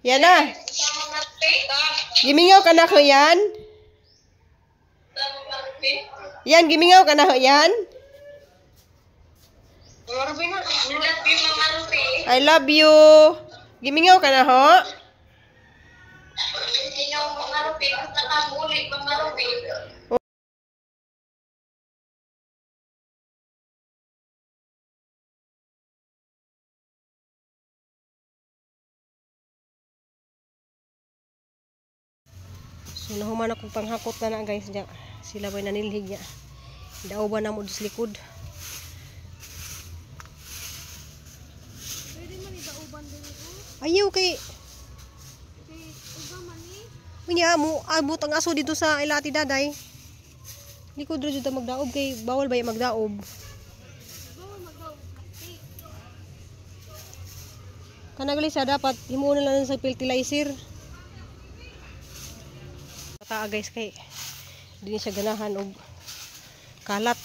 Yan na. Gimingaw ka na ko yan. Yan, gimingaw ka na ko yan. I love you. Gimingaw ka na ho. So nahuman akong panghakot na guys. Sila ba'y nanilhig niya. Dauban na mo sa likod. Ayaw kay Unya mo abot ang aso dito sa ilati daday. Likod ro jud ta magdaob kay bawal ba magdaob. Kana gali sa dapat himuon na lang sa fertilizer. Taa guys kay dinhi siya ganahan og kalat.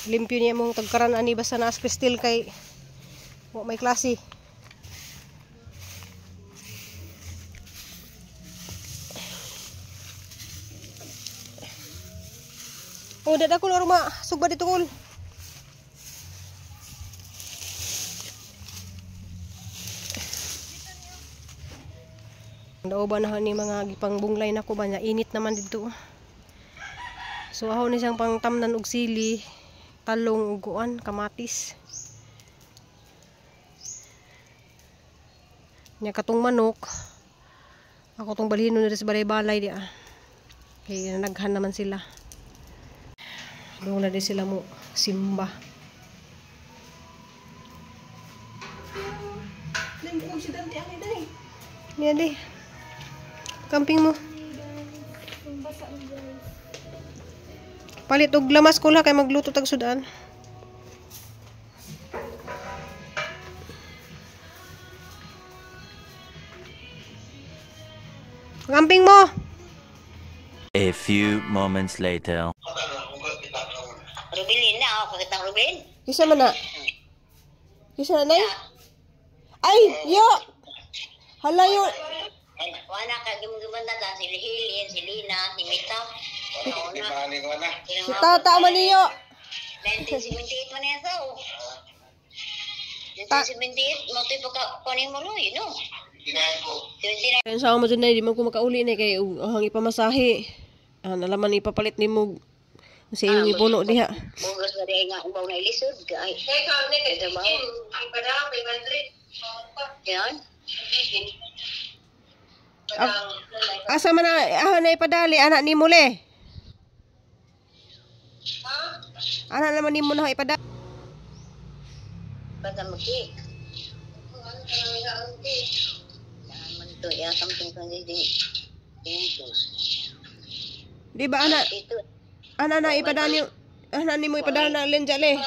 Limpyo niya mong tagkaran ani basta na kristal kay may klase. Oh, dada ko lorma sugba dito kul. Dauban na ni mga gipangbunglay nako ba nya init naman dito. So aho ni siyang pangtamnan og sili, talong ug kuan, kamatis. Nya katong manok. Ako tong balhin na sa balay-balay di ah. Kay naghan naman sila. Doon na din sila mo simba. Yan di. Camping mo. Palit og lamas ko la kay magluto tag sudan. Camping mo. A few moments later. Rubilin na ako kitang Rubilin. Isa man na. Isa na nay. Ay, yo. Hala yo. Wana ka gimgimanda ta si Hilin, si Lina, si Mita. Si tata man niyo. 1978 man yan sa o. 1978 mo to ka kunin mo loy no. 79. Kaya sa mo dyan na, di man ko makauli na kay ang ipamasahe. Nalaman ipapalit ni mo sa iyong ipuno diha. Bugas na rin nga ubaw na ilisod. Ay, ikaw na kaya ba? Ipadala, 500. Yan. Asa man na ipadali, anak ni muli. Anak naman ni mo na ipadali. Basta mag-cake. Ito, something ko hindi. Di ba anak? Anak na ipadali, anak ni mo ipadali na lenjale.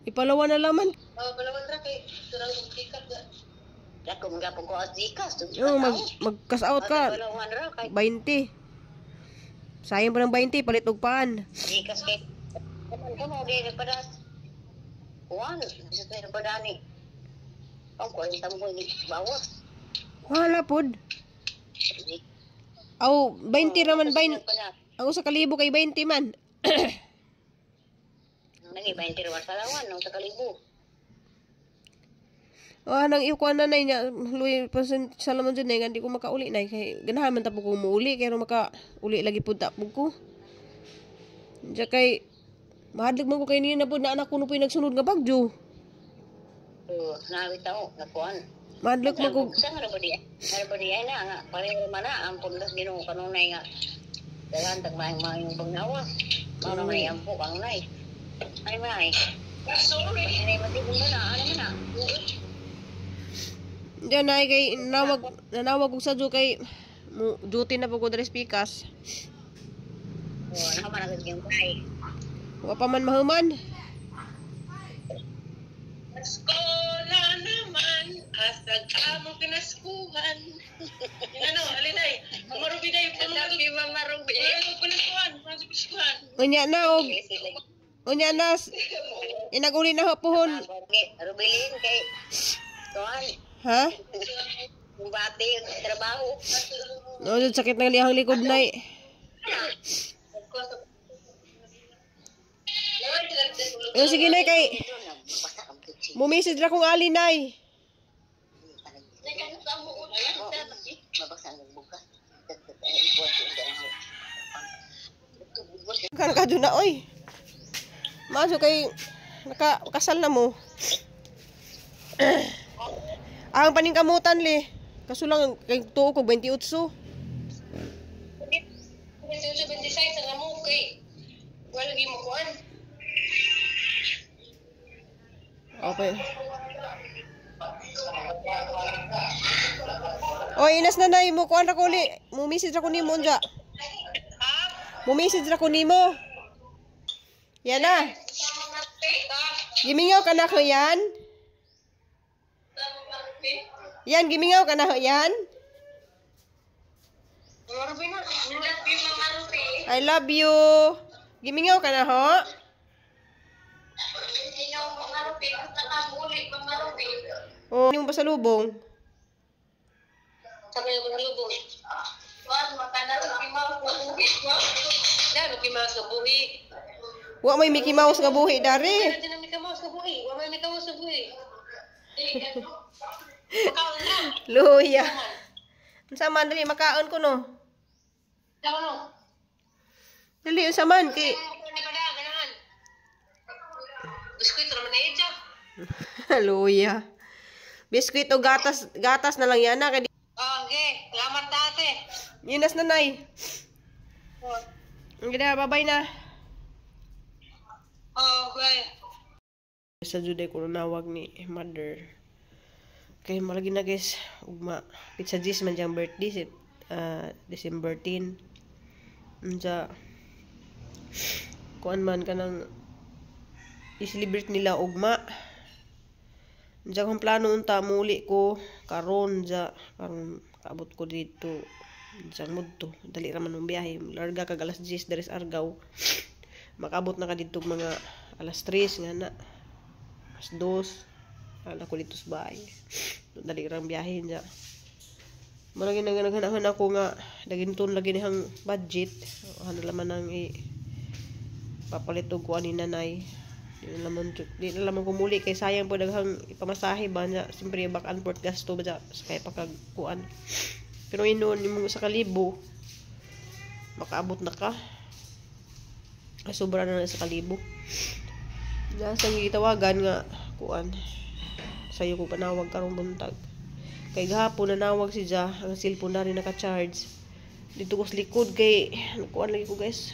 Ipalawan na laman. Palawan ra kay turang tikat ga. Dako mga pag ko tikas. Yo mag-cash out ka. 20. Sayang pa ng 20 palit og paan. Tikas kay. Ano mo di padas. Kuan, bisa tayo padani. Ang ko intang mo ni bawas. Wala pod. Aw 20 raman 20. Ako sa kalibo kay 20 man. Nang 20 raman sa lawan no sa kalibo. Nang ikuan na nay niya, luy percent salaman dyan na, hindi ko makauli na, kay ganahan man tapo ko muuli, kaya makauli lagi po tapog ko. Diyan kay, mahadlag man ko kay niya na po na anak ko na po yung nagsunod nga bagyo. Nawit ako, nakuan. Mahadlag man ko. Saan nga ba diya na, nga, pareho man na, ang pundas ginoo kanunay nga, dalan tagmayang mga yung pagnawas, mga may ampo kang nay. Ay may, sorry, ay matibong na na, ano na. Diyan na kay nanawag ko sa kay duty na po ko dari pikas. Ano man agad yung kay. Wa pa man mahuman. Eskola naman. Hasag among pinaskuhan. Yung ano, alinay. Mamarubi na yung Sabi mamarubi. pinaskuhan. Unya na og unya na inaguli na puhon. Rubilin kay Tuan, Ha? bati trabaho. No, sakit ng lihang likod nay. Yo sige nay kay mumisid ra kong ali nay. Mabaksan ng bukas. Kan ka na oy. Maso kay nakasal na mo. Ang paningkamutan li. Kaso lang kay tuo ko 28. Kasi sa 26 ang amo kay wala lagi mo kuan. Okay. Oy, inas na nay mo kuan ra ko li. Mumisid ra ko nimo unja. Mumisid ra ko nimo. Yan na. Gimingaw ka na ko yan. Yan, gimingaw ka na ho yan. Mamarubi na. Mamarubi. I love you. Gimingaw ka na ho. Ikaw mamarubi. Gusto ka muli mamarubi. Oh, hindi mo ba sa lubong? Sabi ko nalubog. Wala, makana sa Mickey Mouse na buhi. Yan, Mickey Mouse na buhi. Wa may Mickey Mouse nga buhi dari. Wala din ang Mickey Mouse na buhi. Wala may Mickey Mouse na buhi. Makaon na. Luya. Unsa man dali makaon ko no. Saan no? Dali unsa man kay Ano ba na? Ganahan. Biskuit naman na edya. Luya. Biskuit o gatas na lang yan na kay Okay, salamat dati. Inas na nay. Ang gina, babay na. Okay. Sa juday ko nawag ni mother. Kay malagi na guys, ugma pizza G's man jang birthday December 10. Unsa kuan man kanang i-celebrate nila ugma. Unsa kung plano unta muli ko karon karon kaabot ko dito sa mudto. Dali ra man ang biyahe. Larga kag alas 10 deres Argao. Makaabot na ka dito mga alas 3 nga na. Alas 2. Ala ko dito sa bahay. Dali rang biyahe niya. Maragi naganahan ako nga daginton lagi nihang budget. Ano laman nang papalit og kuan ni nanay. Di na lamang kumuli kay sayang po daghang ipamasahe ba niya. Siyempre back and forth gasto ba sa kay pagkuan. Pero inon imong sa kalibo makaabot na ka. Sobra na sa kalibo. Diyan sa gitawagan nga kuan. Sayo ko panawag karong buntag. Kay gahapon nanawag si Ja, ang cellphone na rin naka-charge. Dito ko sa likod kay kuan lagi ko guys.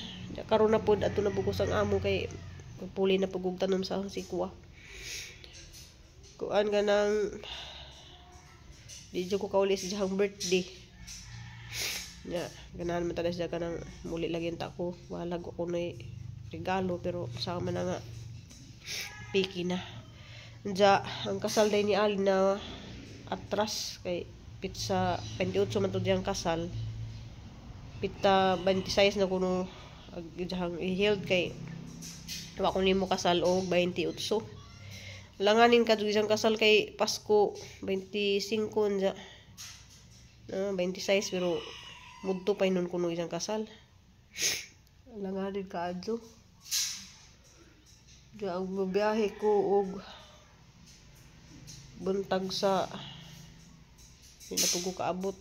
Karon na pod ato na bugos ang amo kay puli na pagug tanom sa si kuwa. Kuan ka nang di ko kauli sa jahang birthday. Ya, ganahan man tadas ka nang muli lagi ta ko. Walag ko na regalo pero sa man nga piki na. Ja, ang kasal day ni Ali na atras kay pizza 28 man to diyang kasal. Pita 26 na kuno agjahang i-held kay wa ko nimo kasal og 28. Langanin ka diyang kasal kay Pasko 25 ja. 26 pero mudto pa inon kuno isang kasal. Langanin ka adto. Ja ang biyahe ko og buntag sa hindi na po ko kaabot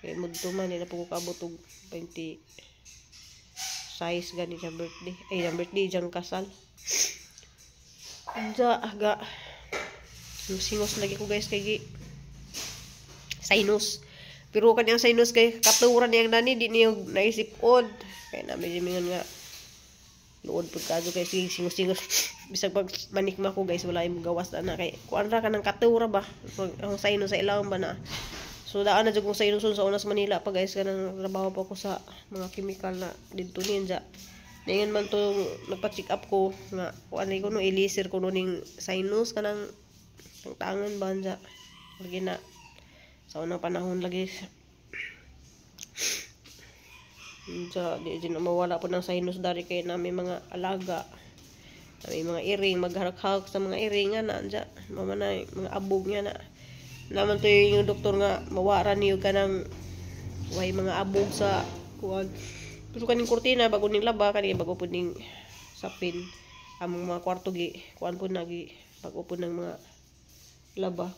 kaya mudto man hindi na po ko kaabot og 20 size gani sa birthday ay ang birthday diyang kasal anja aga singos lagi ko guys kay sinus pero kanyang sinus kay katuran niyang nani di niyo naisip od kaya namin nga luod pud kadto kay singos bisag pag manikma ko guys wala imong gawas na kay kuan ra ka ng katura ba ang sayno sa ilawom ba na so daan na jud kong sayno sa unas Manila pa guys kanang trabaho pa ko sa mga chemical na didto ninja ngayon man to nagpa-check up ko nga kuan ko no ilisir ko no ning sinus kanang tangan ba dyan. Lagi na. Sa unang panahon lagi. Dyan, di na mawala po ng sinus dari kay namin mga alaga. Namin mga iring, magharak-harak sa mga iring nga na. Dyan, mamanay, mga abog nga na. Naman to yung doktor nga, mawara niyo ka ng way mga abog sa kuwag. Pero kaning kurtina, bago ning laba, kaning bago po ning sapin. Among mga kwarto gi, kuan po nagi, bago po ng mga laba.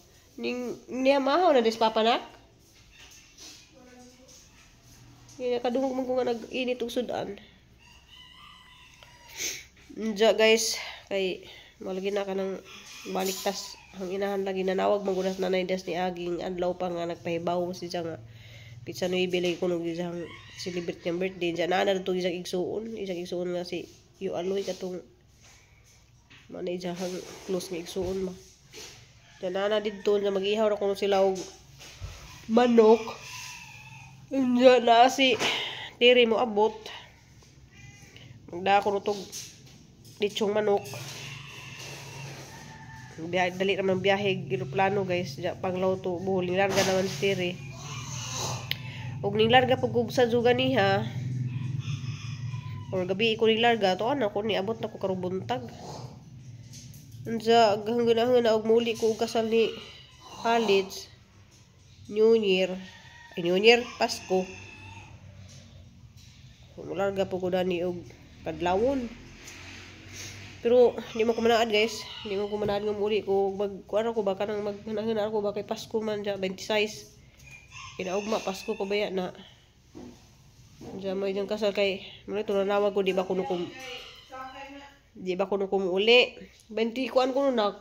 Niya mahaw na des papanak? Niya kadungog man ko nga nag-init og sudan. Diya guys, kay malagi na ka ng baliktas ang inahan lagi nanawag magunas nanay des ni aging adlaw pa nga nagpahibaw si siya nga pizza no ibili ko nung isang celebrate niyang birthday diyan na to isang igsuon nga si Yu Aloy katong manay jang close nga igsuon ma diyan na didto nga mag-ihaw ra kuno sila og manok diyan na si diri mo abot magda ko tog litsong manok dali naman biyahe eroplano guys panglaw to buhol ning larga naman si Tiri og ning larga pag sa juga niha or gabi ko ning larga to ana ko ni abot na ko karong buntag unsa hanggang na og muli ko og kasal ni Khalid New Year Pasko kung larga po ko dani og kadlawon. Pero hindi mo ko manaad guys, hindi mo ko manaad ng muli ko magkuan ako ba kanang maghinahinaan ako ba kay Pasko man dya 26. Kinaugma Pasko pa baya na. Dya may diyang kasal kay mo ito nanawag ko di ba kuno uli. 20 kuan ko na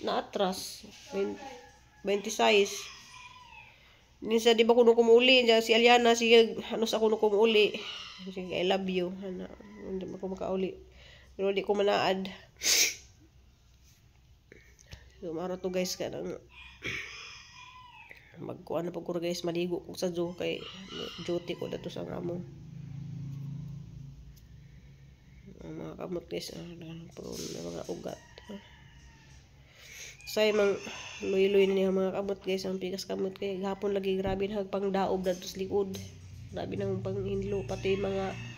atras 26. Nisa di ba kuno uli dya si Aliana si ano sa kuno uli. Sige I love you. Ana hindi mo ko makauli. Pero di ko manaad. So, mara to guys ka nang magkuhan na po ko guys, maligo ko sa zoo kay duty ko dato sa amo. Mga kamot guys, mga ugat. Say mang luy-luy na niya mga kamot guys, ang pikas kamot kay gahapon lagi grabe na pang daob dato sa likod. Grabe nang pang inlo pati mga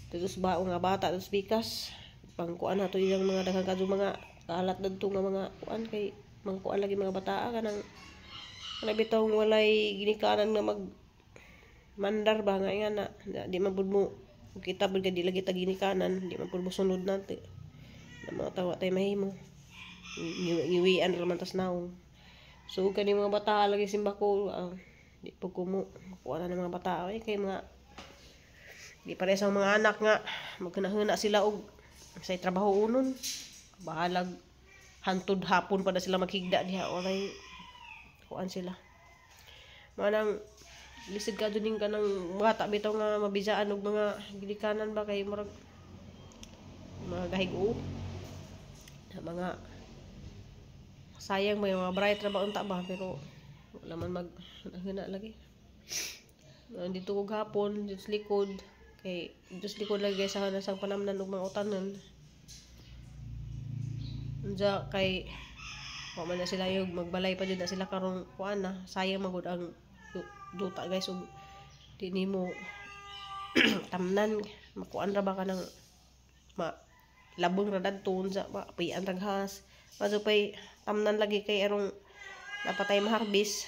terus ba nga bata terus bikas pangkuan nato yung mga daghang kadto mga kalat dadto nga mga kuan kay mangkuan lagi mga bata kanang bitaw walay ginikanan nga mag mandar ba nga na di man pud mo kita pud di lagi ta ginikanan di man pud mo sunod nate na mga tawa tay mahimo iwian ra man tas naong so kani mga bata lagi simba ko di pud ko mo kuan na mga bata kay mga di pares ang mga anak nga magkanahuna sila og sa trabaho unon bahalag hantud hapon pa na sila maghigda diha oray kuan sila manang lisod ka duning kanang bata bitaw nga mabisaan og mga gilikanan ba kay murag mga gahigo mga sayang may mga bright ra ba unta ba pero wala man maghuna lagi dito og hapon dito likod kay just likod lagi sa nasang panamnan og mga utanon unsa kay wa man na sila yung magbalay pa jud na sila karong kuan na sayang magud ang duta guys ug di nimo tamnan makuan ra ba kanang labong ra dadto unsa ba payan raghas paso pay tamnan lagi kay arong napatay maharbis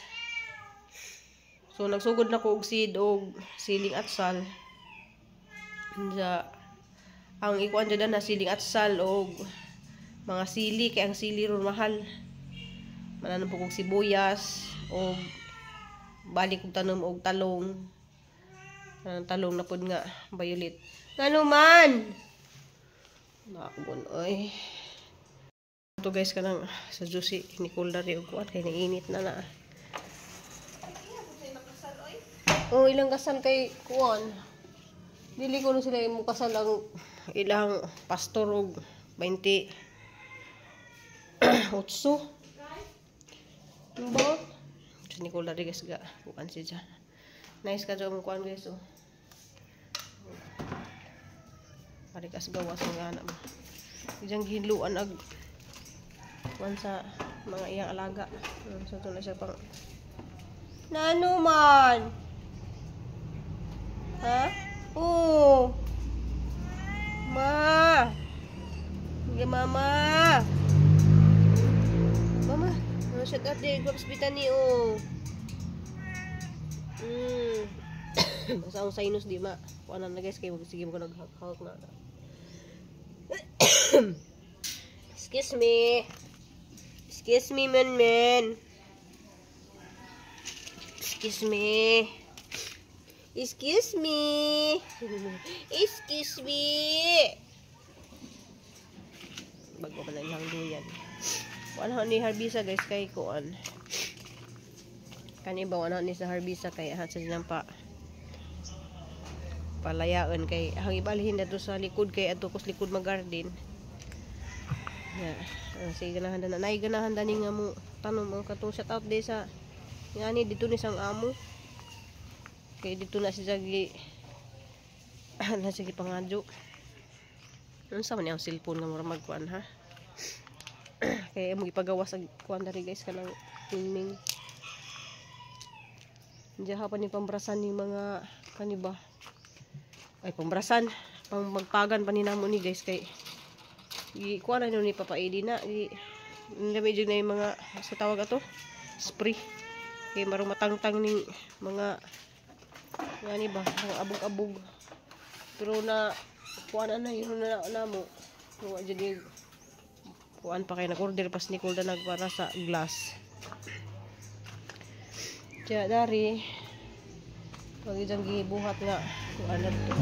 so nagsugod na ko og seed og siling atsal ang ikuan dyan na siling atsal o mga sili kay ang sili ron mahal manan po kong sibuyas o balik kong tanom og talong talong na pod nga violet ngano man nakabon oy ito guys kanang sa juicy ni Kuldari og kuan kay nainit na ilang kasal kay kuan dili ko no sila mo kasal ang ilang pastor og 28 ba ni Kuldari guys ga kuan siya nice ka jud mo kuan guys parikas gawas nga na ba ijang hinluan ag kuan sa mga iyang alaga. So ito na siya pang Nano man? Ha? Oo. Ma. Sige mama. Mama. Ano siya dati? Hospital ni o. Basta ang sinus di ma. Kuha na guys. Kaya sige mo ko naghawak na. Excuse me. Excuse me, man. Excuse me. Excuse me. Excuse me. Bago pa lang duyan. Kuan ni Harbisa guys kay kuan. Kani ba wala ni sa Harbisa kay hat sa dinang palayaan kay hang ibalhin dato sa likod kay adto kos likod mag-garden. Ya, sige ganahan na nay ganahan dani nga mo tanom mo katong shout out di sa ngani dito ni sang amo. Kay dito na si Jagi na sige pangadyo. Unsa man yang cellphone nga mura magkuan ha. Kay mo ipagawa sa kuan diri guys kanang filming. Diha pa ni pambrasan ni mga kaniba. Ay pambrasan, pang magpagan pa ni namo ni guys kay kuan na ni Papa Edi na medyo na yung mga sa tawag ato spray. Kay marong matangtang ni mga ngani ba, mga abog-abog. Pero na kuan na yun na mo. Kuha jadi kuan pa kay nag-order pas ni Kulda nagpara sa glass. Kaya dari pag isang gibuhat nga kuan na to.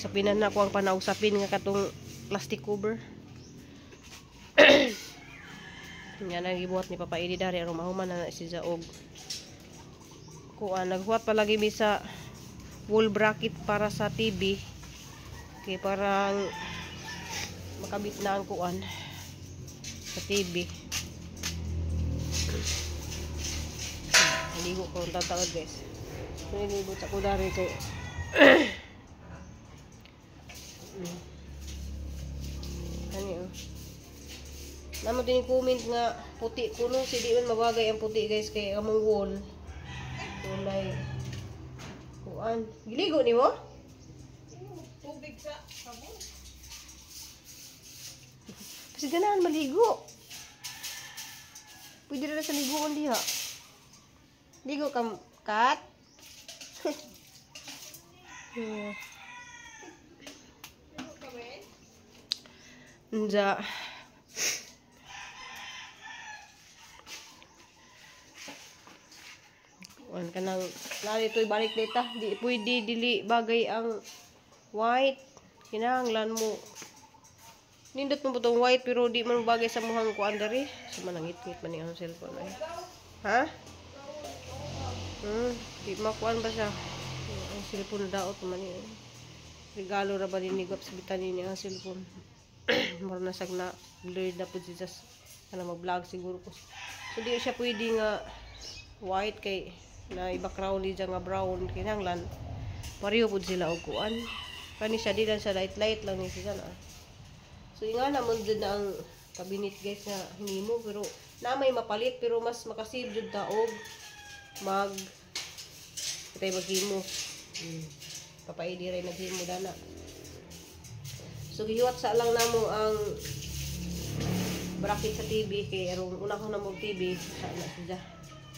Sa pinan na ko ang panausapin nga katong plastic cover. Nga nagibuhat ni Papa Edi dari aron mahuman na si Zaog. Kuan naghuwat palagi mi sa wall bracket para sa TV. Kay parang makabit na ang kuan sa TV. Ligo ko tatawag guys. Nilibot ako dari kay ano namo din comment nga puti kuno si di man mabagay ang puti guys kay among wall kulay kuan giligo nimo Tubig sa sabon. kasi ganahan maligo pwede rin sa liguan diha ligo kam kat Nja kuan kanang lali toy balik data di pwede dili bagay ang white kinahanglan mo nindot mo butong white pero di man bagay sa muhang kuan diri sa manangit-ngit man ang cellphone ay ha di makuan ba siya ang cellphone daot man ni regalo ra ba din ni Gops bitani ni ang cellphone mura na sag na blurred na pud siya kana mag-vlog siguro ko so di siya pwede nga white kay na i-background niya nga brown kinahanglan pareho pud sila og kuan kani siya di lang sa light lang ni siya na so nga naman jud na ang cabinet guys nga himo pero na may mapalit pero mas makasave jud ta og mag patay maghimo Papa Edi ray naghimo dana so gihiwat sa lang namo ang bracket sa TV kay arong una ko na mo TV sa na siya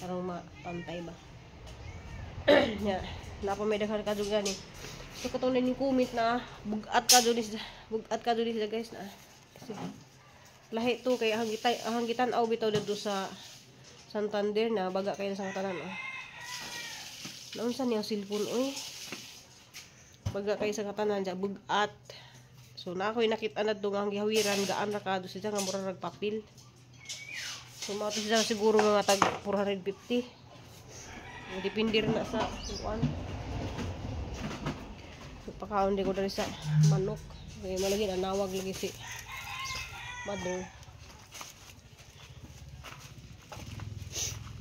arong mapantay ba nya napa may daghan ka jud gani so katong ni comment na bugat ka jud siya guys na kasi lahi to kay hanggitan aw bitaw dito sa Santander na baga kay sa tanan naunsa niya cellphone oy baga kay sa katanan ja bugat so na ako'y nakita na doon ang gihawiran gaan ra ka do siya nga mura nagpapil so mao to siya siguro nga tag 450 depende rin na sa kuan so pakaon di ko dari sa manok kaya malagi na nawag lagi si mother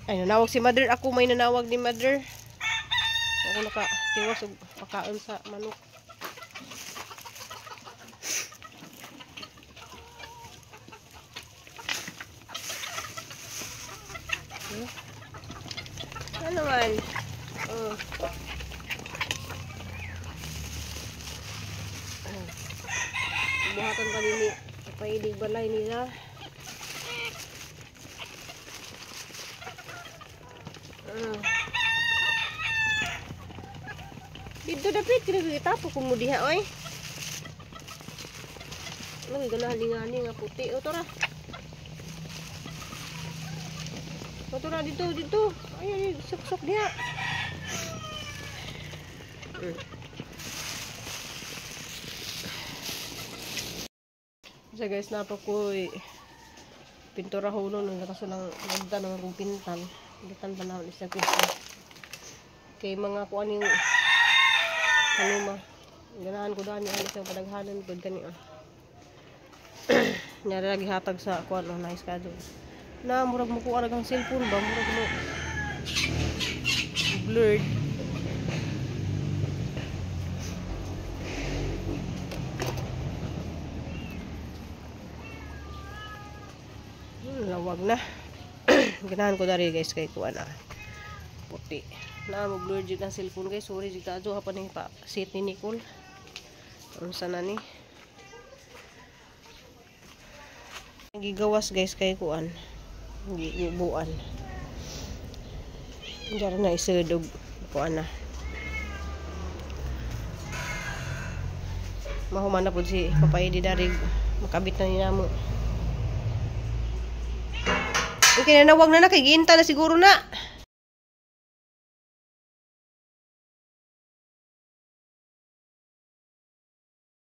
ay nanawag si mother ako may nanawag ni mother ako nakatiwas og pakaon sa manok yan. Buhatan pa din ni paidig balay nila. Dito dapat kita po kung mo diha oy. Lagi ganahan nga nga puti. O tora. O tora dito. Ay sok diha. So guys, napa ko pintura hulo nung kaso lang nagdan ng akong pintal. Gitan pa na isa pintal. Kay mga kuan yung ganahan ko daan yung alis yung padaghanan ko kani nyari lagi hatag sa kuan nice ka doon na murag mo kuha ang cellphone ba murag mo blurred. Lawag na. Ganahan ko dari guys kay kuan puti na mo blurred jud ang cellphone guys. Sorry jud ka ha pa ni pa set ni Nicole. Unsa na ni? Gigawas guys kay kuan. Gibuan. Diyan na isudog kuan na. Mahuman na pud si papay di darig makabit na ni namo. Okay na nawag na kay ginta na siguro na.